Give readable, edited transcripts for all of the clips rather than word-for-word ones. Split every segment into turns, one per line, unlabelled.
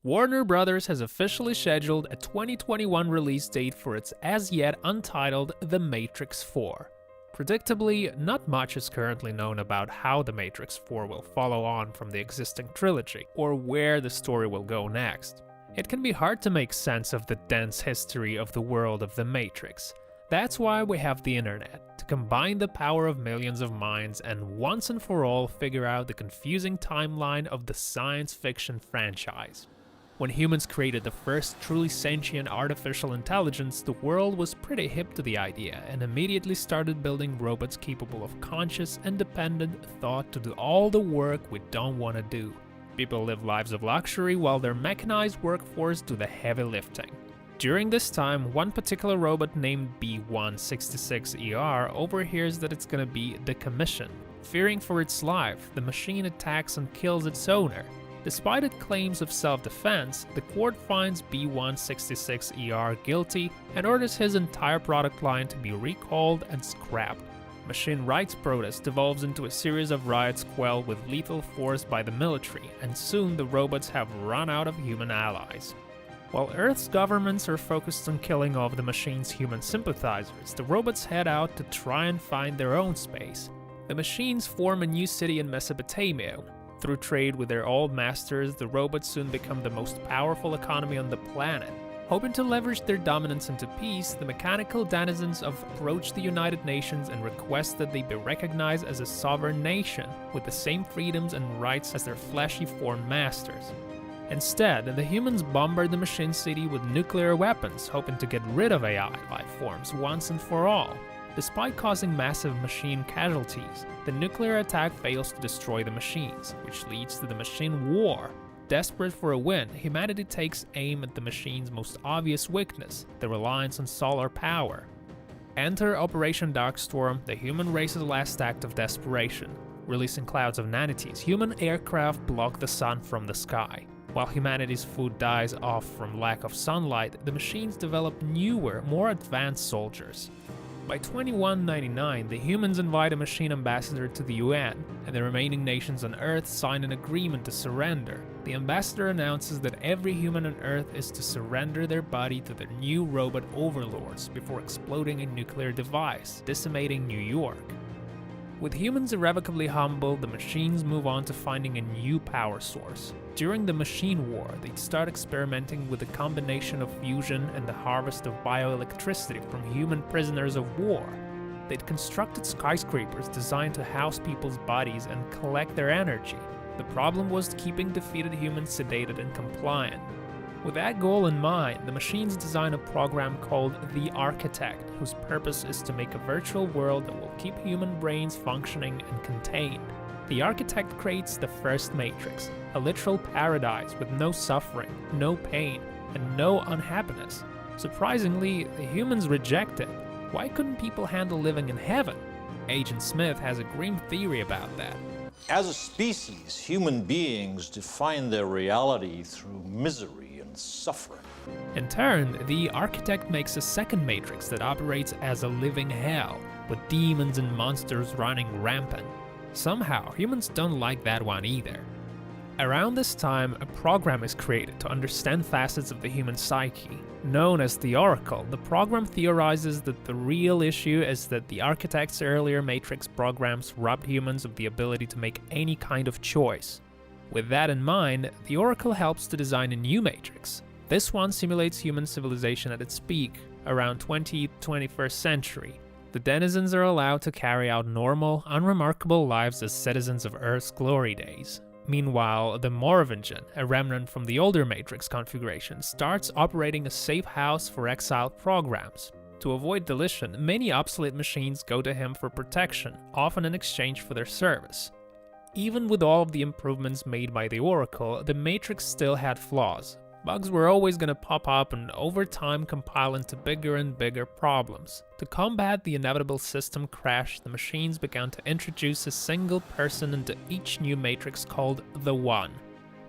Warner Bros. Has officially scheduled a 2021 release date for its as-yet untitled The Matrix 4. Predictably, not much is currently known about how The Matrix 4 will follow on from the existing trilogy, or where the story will go next. It can be hard to make sense of the dense history of the world of The Matrix. That's why we have the internet, to combine the power of millions of minds and once and for all figure out the confusing timeline of the science fiction franchise. When humans created the first truly sentient artificial intelligence, the world was pretty hip to the idea and immediately started building robots capable of conscious, independent thought to do all the work we don't want to do. People live lives of luxury while their mechanized workforce do the heavy lifting. During this time, one particular robot named B166ER overhears that it's gonna be decommissioned. Fearing for its life, the machine attacks and kills its owner. Despite its claims of self-defense, the court finds B166ER guilty and orders his entire product line to be recalled and scrapped. Machine rights protest devolves into a series of riots quelled with lethal force by the military, and soon the robots have run out of human allies. While Earth's governments are focused on killing off the machine's human sympathizers, the robots head out to try and find their own space. The machines form a new city in Mesopotamia. Through trade with their old masters, the robots soon become the most powerful economy on the planet. Hoping to leverage their dominance into peace, the mechanical denizens approach the United Nations and request that they be recognized as a sovereign nation with the same freedoms and rights as their fleshy foreign masters. Instead, the humans bombard the machine city with nuclear weapons, hoping to get rid of AI life forms once and for all. Despite causing massive machine casualties, the nuclear attack fails to destroy the machines, which leads to the machine war. Desperate for a win, humanity takes aim at the machine's most obvious weakness, the reliance on solar power. Enter Operation Darkstorm, the human race's last act of desperation. Releasing clouds of nanities, human aircraft block the sun from the sky. While humanity's food dies off from lack of sunlight, the machines develop newer, more advanced soldiers. By 2199, the humans invite a machine ambassador to the UN, and the remaining nations on Earth sign an agreement to surrender. The ambassador announces that every human on Earth is to surrender their body to their new robot overlords before exploding a nuclear device, decimating New York. With humans irrevocably humbled, the machines move on to finding a new power source. During the Machine War, they'd start experimenting with a combination of fusion and the harvest of bioelectricity from human prisoners of war. They'd constructed skyscrapers designed to house people's bodies and collect their energy. The problem was keeping defeated humans sedated and compliant. With that goal in mind, the machines design a program called the Architect, whose purpose is to make a virtual world that will keep human brains functioning and contained. The Architect creates the first Matrix, a literal paradise with no suffering, no pain, and no unhappiness. Surprisingly, the humans reject it. Why couldn't people handle living in heaven? Agent Smith has a grim theory about that.
As a species, human beings define their reality through misery and suffering.
In turn, the Architect makes a second Matrix that operates as a living hell, with demons and monsters running rampant. Somehow, humans don't like that one either. Around this time, a program is created to understand facets of the human psyche. Known as the Oracle, the program theorizes that the real issue is that the Architect's earlier Matrix programs robbed humans of the ability to make any kind of choice. With that in mind, the Oracle helps to design a new Matrix. This one simulates human civilization at its peak, around 20th, 21st century. The denizens are allowed to carry out normal, unremarkable lives as citizens of Earth's glory days. Meanwhile, the Merovingian, a remnant from the older Matrix configuration, starts operating a safe house for exiled programs. To avoid deletion, many obsolete machines go to him for protection, often in exchange for their service. Even with all of the improvements made by the Oracle, the Matrix still had flaws. Bugs were always going to pop up and over time compile into bigger and bigger problems. To combat the inevitable system crash, the machines began to introduce a single person into each new Matrix called the One.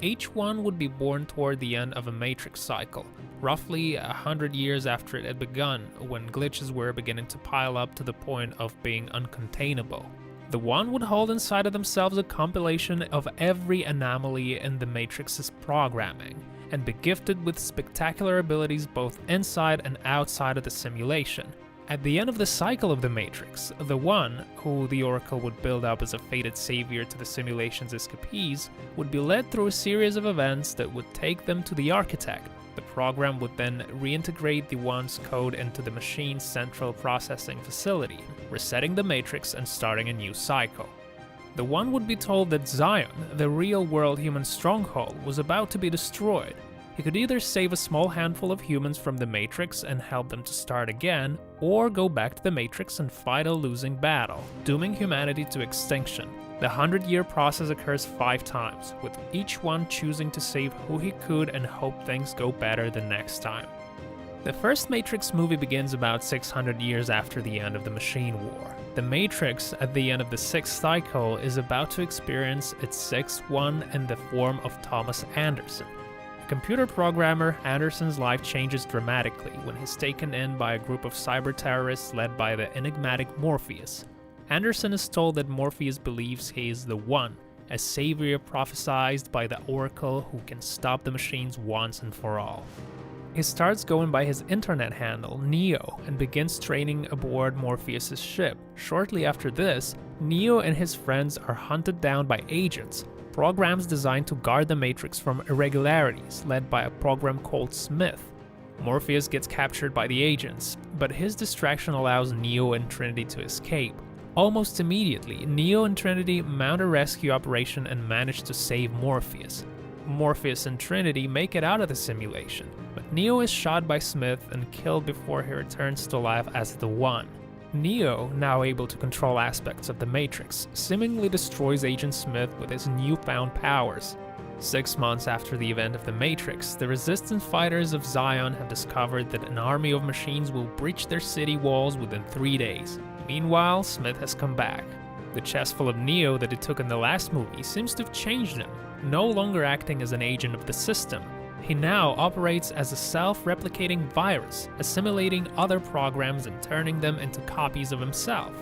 Each one would be born toward the end of a Matrix cycle, roughly 100 years after it had begun, when glitches were beginning to pile up to the point of being uncontainable. The One would hold inside of themselves a compilation of every anomaly in the Matrix's programming, and be gifted with spectacular abilities both inside and outside of the simulation. At the end of the cycle of the Matrix, the One, who the Oracle would build up as a fated savior to the simulation's escapees, would be led through a series of events that would take them to the Architect. The program would then reintegrate the One's code into the machine's central processing facility, resetting the Matrix and starting a new cycle. The One would be told that Zion, the real-world human stronghold, was about to be destroyed. He could either save a small handful of humans from the Matrix and help them to start again, or go back to the Matrix and fight a losing battle, dooming humanity to extinction. The 100-year process occurs 5 times, with each one choosing to save who he could and hope things go better the next time. The first Matrix movie begins about 600 years after the end of the Machine War. The Matrix, at the end of the 6th cycle, is about to experience its 6th one in the form of Thomas Anderson. A computer programmer, Anderson's life changes dramatically when he's taken in by a group of cyber terrorists led by the enigmatic Morpheus. Anderson is told that Morpheus believes he is the One, a savior prophesied by the Oracle who can stop the machines once and for all. He starts going by his internet handle, Neo, and begins training aboard Morpheus' ship. Shortly after this, Neo and his friends are hunted down by agents, programs designed to guard the Matrix from irregularities, led by a program called Smith. Morpheus gets captured by the agents, but his distraction allows Neo and Trinity to escape. Almost immediately, Neo and Trinity mount a rescue operation and manage to save Morpheus. Morpheus and Trinity make it out of the simulation, but Neo is shot by Smith and killed before he returns to life as the One. Neo, now able to control aspects of the Matrix, seemingly destroys Agent Smith with his newfound powers. 6 months after the event of the Matrix, the resistance fighters of Zion have discovered that an army of machines will breach their city walls within 3 days. Meanwhile, Smith has come back. The chest full of Neo that he took in the last movie seems to have changed him, no longer acting as an agent of the system. He now operates as a self-replicating virus, assimilating other programs and turning them into copies of himself.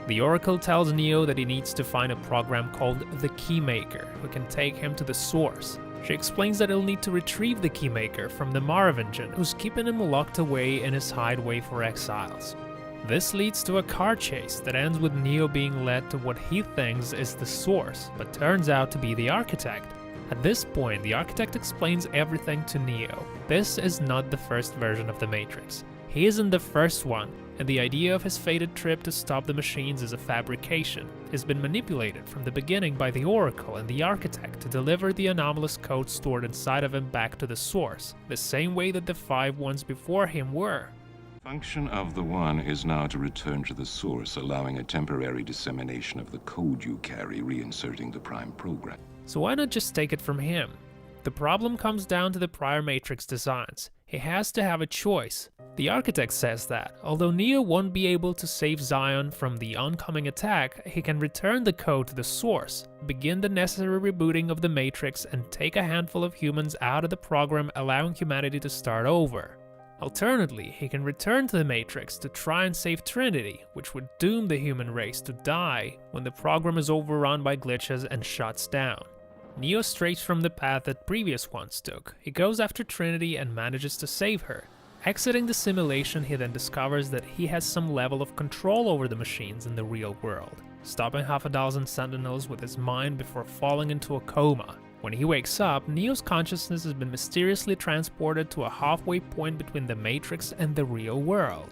The Oracle tells Neo that he needs to find a program called the Keymaker, who can take him to the source. She explains that he'll need to retrieve the Keymaker from the Merovingian, who's keeping him locked away in his hideaway for exiles. This leads to a car chase that ends with Neo being led to what he thinks is the source, but turns out to be the Architect. At this point, the Architect explains everything to Neo. This is not the first version of the Matrix. He isn't the first one, and the idea of his fated trip to stop the machines is a fabrication. He's been manipulated from the beginning by the Oracle and the Architect to deliver the anomalous code stored inside of him back to the source, the same way that the 5 ones before him were.
Function of the One is now to return to the source, allowing a temporary dissemination of the code you carry, reinserting the prime program.
So why not just take it from him? The problem comes down to the prior Matrix designs. He has to have a choice. The Architect says that, although Neo won't be able to save Zion from the oncoming attack, he can return the code to the source, begin the necessary rebooting of the Matrix, and take a handful of humans out of the program, allowing humanity to start over. Alternately, he can return to the Matrix to try and save Trinity, which would doom the human race to die when the program is overrun by glitches and shuts down. Neo strays from the path that previous ones took. He goes after Trinity and manages to save her. Exiting the simulation, he then discovers that he has some level of control over the machines in the real world, stopping half a dozen sentinels with his mind before falling into a coma. When he wakes up, Neo's consciousness has been mysteriously transported to a halfway point between the Matrix and the real world.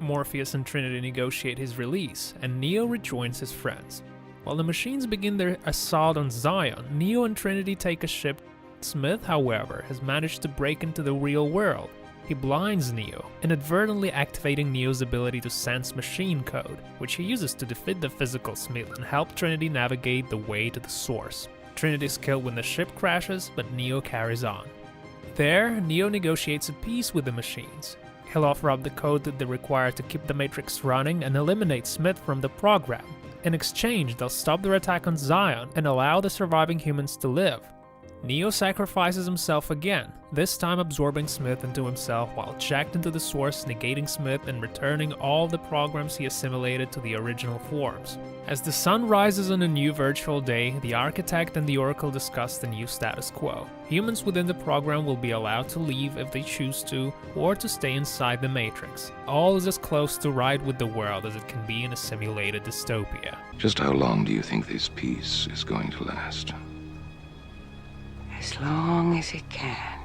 Morpheus and Trinity negotiate his release, and Neo rejoins his friends. While the machines begin their assault on Zion, Neo and Trinity take a ship. Smith, however, has managed to break into the real world. He blinds Neo, inadvertently activating Neo's ability to sense machine code, which he uses to defeat the physical Smith and help Trinity navigate the way to the source. Trinity is killed when the ship crashes, but Neo carries on. There, Neo negotiates a peace with the machines. He'll offer up the code that they require to keep the Matrix running and eliminate Smith from the program. In exchange, they'll stop their attack on Zion and allow the surviving humans to live. Neo sacrifices himself again, this time absorbing Smith into himself while jacked into the Source, negating Smith and returning all the programs he assimilated to the original forms. As the sun rises on a new virtual day, the Architect and the Oracle discuss the new status quo. Humans within the program will be allowed to leave if they choose to, or to stay inside the Matrix. All is as close to right with the world as it can be in a simulated dystopia.
Just how long do you think this peace is going to last?
As long as it can.